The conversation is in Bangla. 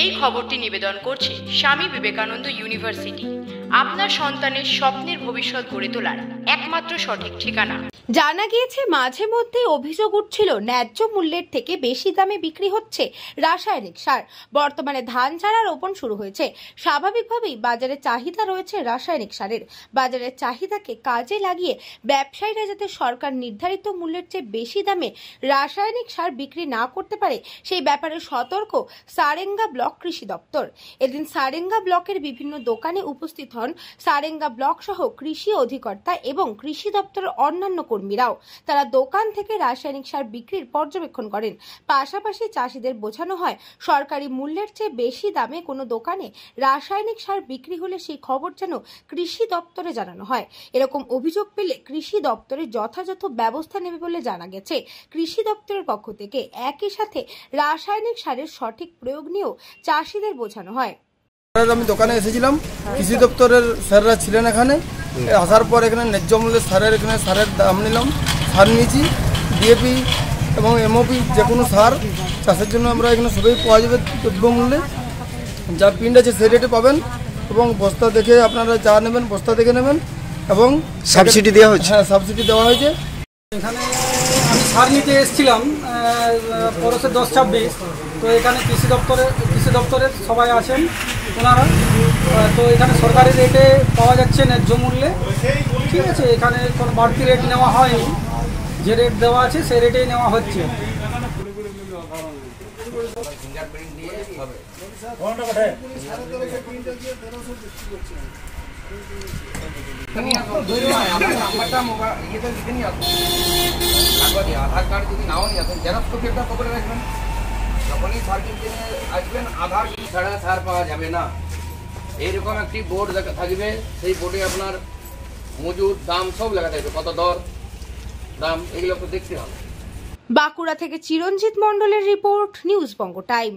এই খবরটি নিবেদন করছে স্বামী বিবেকানন্দ ইউনিভার্সিটি, আপনার সন্তানের স্বপ্নের ভবিষ্যৎ গড়ে তোলার একমাত্র সঠিক ঠিকানা। জানা গিয়েছে মাঝে মধ্যে অভিযোগ উঠছিল ন্যায্য মূল্যের থেকে বেশি দামে বিক্রি হচ্ছে রাসায়নিক সার। বর্তমানে ধান চারা রোপণ শুরু হয়েছে, স্বাভাবিকভাবেই বাজারে চাহিদা রয়েছে রাসায়নিক সারের। বাজারের চাহিদাকে কাজে লাগিয়ে ব্যবসায়ীরা যাতে সরকার নির্ধারিত মূল্যের চেয়ে বেশি দামে রাসায়নিক সার বিক্রি না করতে পারে সেই ব্যাপারে সতর্ক সারেঙ্গা ব্লক কৃষি দপ্তর। এদিন সারেঙ্গা ব্লকের বিভিন্ন দোকানে উপস্থিত হন সারেঙ্গা ব্লক সহ কৃষি অধিকর্তা এবং কৃষি দপ্তরের অন্যান্য কর্মীরাও। তারা দোকান থেকে রাসায়নিক সার বিক্রির পর্যবেক্ষণ করেন। পাশাপাশি চাষিদের বোঝানো হয় সরকারি মূল্যের চেয়ে বেশি দামে কোনো দোকানে রাসায়নিক সার বিক্রি হলে সেই খবর যেন কৃষি দপ্তরে জানানো হয়। এরকম অভিযোগ পেলে কৃষি দপ্তরে যথাযথ ব্যবস্থা নেবে বলে জানা গেছে। কৃষি দপ্তরের পক্ষ থেকে একই সাথে রাসায়নিক সারের সঠিক প্রয়োগ নিয়েও চাষিদের বোঝানো হয়। আমি দোকানে এসেছিলাম, কৃষি দপ্তরের স্যাররা ছিলেন এখানে। আসার পর এখানে ন্যায্য মূল্যের সারের দাম নিলাম। সার নিয়েছি, ডিএপি এবং এমওপি যে কোনো সার চাষের জন্য আমরা এখানে সবই পাওয়া যাবে দ্রব্য মূল্যে। যা প্রিন্ট আছে সেই রেটে পাবেন এবং বস্তা দেখে আপনারা যা নেবেন বস্তা দেখে নেবেন এবং সাবসিডি দেওয়া হচ্ছে। হ্যাঁ, সাবসিডি দেওয়া হয়েছে। এখানে আমি সার নিতে এসেছিলাম পরশে 10-26। তো এখানে কৃষি দপ্তরের সবাই আছেন ওনারা। তো এখানে সরকারি রেটে পাওয়া যাচ্ছে ন্যায্য মূল্যে, ঠিক আছে। এখানে কোনো বাড়তি রেট নেওয়া হয়নি, যে রেট দেওয়া আছে সেই রেটেই নেওয়া হচ্ছে। আধার কার্ড যদি নাও নিয়ে আসেন, জেরক্স কপি একটা পকেটে রাখবেন। যখনই সার কিনতে আসবেন আধার ছাড়া সার পাওয়া যাবে না, এইরকম একটি বোর্ড থাকবে। সেই বোর্ডে আপনার মজুদ, দাম সব লেখা থাকবে, কত দর দাম এগুলো দেখতে হবে। বাঁকুড়া থেকে চিরঞ্জিত মণ্ডলের রিপোর্ট, নিউজ বঙ্গ টাইম।